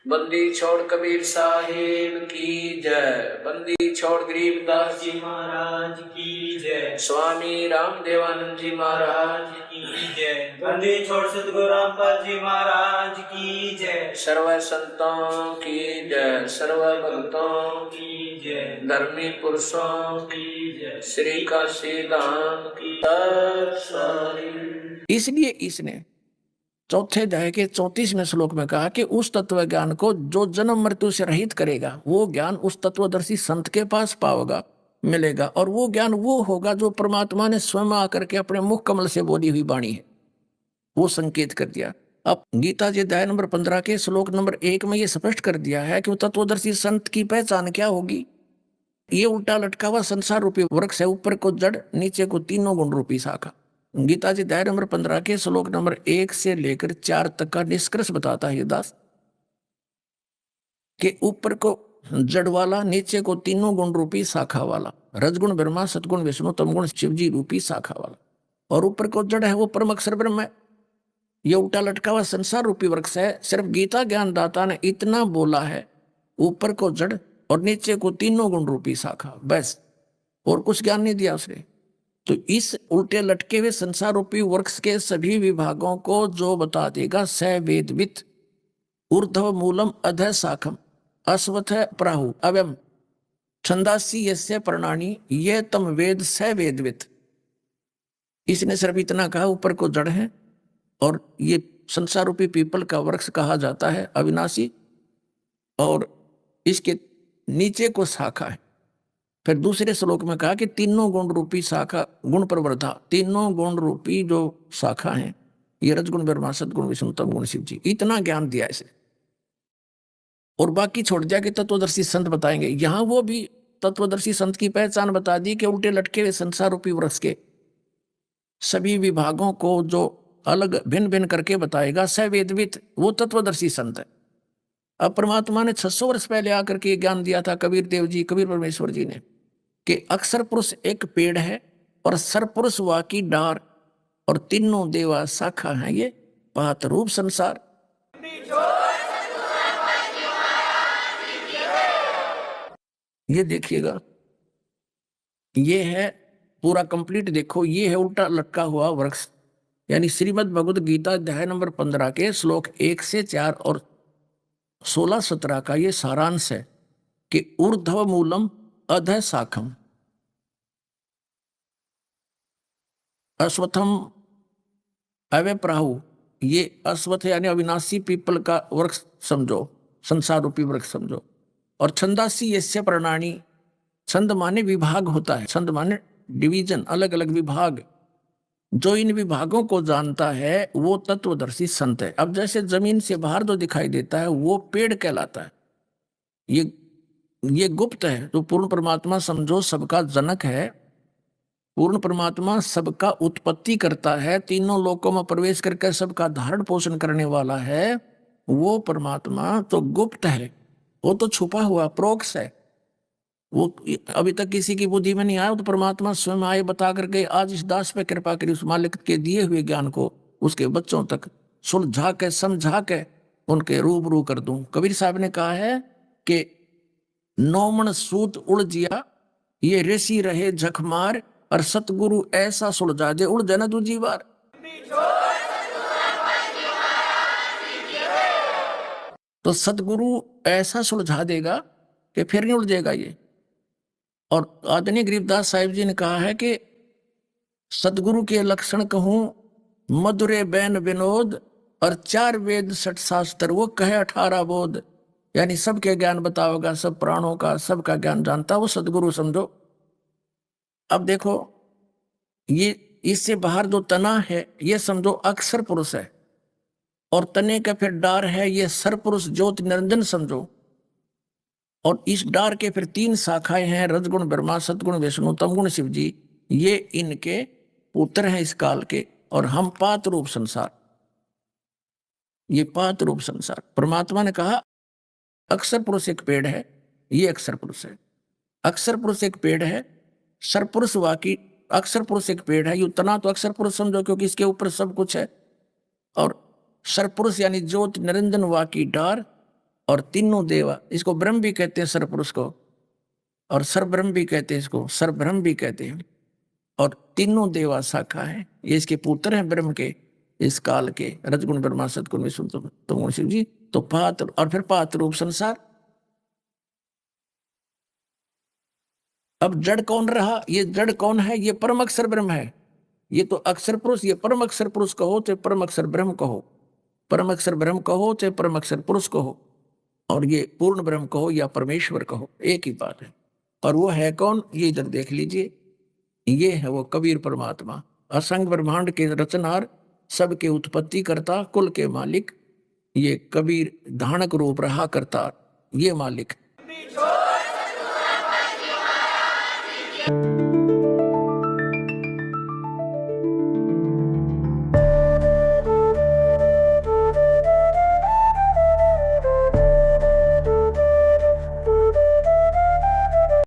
बंदी छोड़ कबीर साहिब की जय। बंदी छोड़ गरीबदास जी महाराज की जय। स्वामी रामदेवानंद जी महाराज की जय। बंदी छोड़ सतगुरु रामपाल जी महाराज की जय। सर्व संतों की जय, सर्व भक्तों की जय, धर्मी पुरुषों की जय, श्री काशी धाम की जय। इसलिए इसने चौथे अध्याय के 34वें श्लोक में कहा कि उस तत्व ज्ञान को जो जन्म मृत्यु से रहित करेगा वो ज्ञान उस तत्वदर्शी संत के पास पाओगा, मिलेगा। और वो ज्ञान वो होगा जो परमात्मा ने स्वयं आकर के अपने मुख कमल से बोली हुई वाणी है, वो संकेत कर दिया। अब गीता जी अध्याय नंबर 15 के श्लोक नंबर 1 में ये स्पष्ट कर दिया है कि वो तत्वदर्शी संत की पहचान क्या होगी। ये उल्टा लटका हुआ संसार रूपी वृक्ष है, ऊपर को जड़, नीचे को तीनों गुण रूपी शाखा। गीता जी अध्याय नंबर 15 के श्लोक नंबर 1 से लेकर 4 तक का निष्कर्ष बताता है ये दास कि ऊपर को जड़ वाला, नीचे को तीनों गुण रूपी शाखा वाला, रजगुण ब्रह्मा, सतगुण विष्णु, तमगुण शिवजी रूपी शाखा वाला, और ऊपर को जड़ है वो परम अक्षर ब्रह्म है। ये उल्टा लटका हुआ संसार रूपी वृक्ष है। सिर्फ गीता ज्ञान दाता ने इतना बोला है, ऊपर को जड़ और नीचे को तीनों गुण रूपी शाखा, बस, और कुछ ज्ञान नहीं दिया उसने। तो इस उल्टे लटके हुए संसार रूपी वृक्ष के सभी विभागों को जो बता देगा, स वेदवित ऊर्ध्व मूलम अधः शाखम अश्वथ प्राहु अवयम छंदासी यस्य प्रणानी ये तम वेद स वेदवित। इसने सिर्फ इतना कहा, ऊपर को जड़ है और ये संसार रूपी पीपल का वृक्ष कहा जाता है अविनाशी, और इसके नीचे को शाखा है। फिर दूसरे श्लोक में कहा कि तीनों गुण रूपी शाखा, गुण प्रवर्धा, तीनों गुण रूपी जो शाखा है ये रजगुण ब्रह्मा, सतगुण विष्णु, तमगुण शिव जी। इतना ज्ञान दिया इसे, और बाकी छोड़ दिया कि तत्वदर्शी संत बताएंगे। यहां वो भी तत्वदर्शी संत की पहचान बता दी कि उल्टे लटके हुए संसार रूपी वृक्ष के सभी विभागों को जो अलग भिन्न भिन्न करके बताएगा, स वेदवित, वो तत्वदर्शी संत है। अब परमात्मा ने 600 वर्ष पहले आकर के ज्ञान दिया था कबीर देव जी, कबीर परमेश्वर जी ने, कि अक्षर पुरुष एक पेड़ है और सरपुरुष वा की डार और तीनों देवा शाखा है ये पात रूप संसार। ये देखिएगा, ये है पूरा कंप्लीट। देखो, ये है उल्टा लटका हुआ वृक्ष, यानी श्रीमद् भगवद गीता अध्याय नंबर 15 के श्लोक 1 से 4 और 16-17 का ये सारांश है कि ऊर्ध्व मूलम अधः शाखम अश्वत्थम अवय प्राहु। ये अश्वत्थ यानी अविनाशी पीपल का वृक्ष समझो, संसार रूपी वृक्ष समझो। और छंदासी यस्य प्रणानी, छंद माने विभाग होता है, छंद माने डिवीजन, अलग अलग विभाग। जो इन विभागों को जानता है वो तत्वदर्शी संत है। अब जैसे जमीन से बाहर जो दिखाई देता है वो पेड़ कहलाता है, ये गुप्त है। तो पूर्ण परमात्मा समझो सबका जनक है, पूर्ण परमात्मा सबका उत्पत्ति करता है, तीनों लोकों में प्रवेश करके सबका धारण पोषण करने वाला है। वो परमात्मा तो गुप्त है, वो तो छुपा हुआ प्रोक्ष है, वो अभी तक किसी की बुद्धि में नहीं आया। तो परमात्मा स्वयं आए बता करके आज इस दास पे कृपा करी, उस मालिक के दिए हुए ज्ञान को उसके बच्चों तक सुलझा के समझा के उनके रूबरू कर दूं। कबीर साहब ने कहा है कि नौमन सूत उड़ जिया ये ऋषि रहे झकमार और सतगुरु ऐसा सुलझा दे उड़ जाना दूजी बार। तो सतगुरु ऐसा सुलझा देगा कि फिर नहीं उलझेगा ये। और आदरणीय गरीबदास साहिब जी ने कहा है कि सतगुरु के लक्षण कहूं मधुरे बैन विनोद और 4 वेद 6 शास्त्र वो कहे 18 बोध। यानी सबके ज्ञान बताओगा, सब प्राणों का सबका ज्ञान जानता, वो सतगुरु समझो। अब देखो, ये इससे बाहर जो तना है ये समझो अक्षर पुरुष है, और तने का फिर डार है ये सरपुरुष ज्योति निरंजन समझो। और इस डार के फिर 3 शाखाएं हैं, रजगुण ब्रह्मा, सतगुण विष्णु, तमगुण शिव जी। ये इनके पुत्र हैं इस काल के, और हम पात रूप संसार, ये पात रूप संसार। परमात्मा ने कहा अक्षर पुरुष एक पेड़ है, ये अक्षर पुरुष है। अक्षर पुरुष एक पेड़ है, सरपुरुष वाकी अक्षर पुरुष एक पेड़ है, यू तना तो अक्षर पुरुष समझो क्योंकि इसके ऊपर सब कुछ है। और सरपुरुष यानी ज्योति निरंजन वाकी डार, और तीनों देवा, इसको ब्रह्म भी कहते हैं सरपुरुष को, और सरब्रह्म भी कहते हैं, इसको सरब्रह्म भी कहते हैं। और तीनों देवा शाखा है, ये इसके पुत्र हैं ब्रह्म के, इस काल के, रजगुण ब्रह्मा सतगुण विष्णु तमोगुण शिव जी। तो पात्र, और फिर पात्र रूप संसार। अब जड़ कौन रहा? ये जड़ कौन है? ये परम अक्षर ब्रह्म है। ये तो अक्षर पुरुष, ये परम अक्षर पुरुष कहो चाहे परम अक्षर ब्रह्म कहो, परम अक्षर ब्रह्म कहो चाहे परम अक्षर पुरुष कहो, और ये पूर्ण ब्रह्म कहो या परमेश्वर कहो, एक ही बात है। और वो है कौन? ये इधर देख लीजिए, ये है वो कबीर परमात्मा, असंग ब्रह्मांड के रचनार, सबके उत्पत्ति करता, कुल के मालिक। ये कबीर धानक रूप रहा करता, ये मालिक।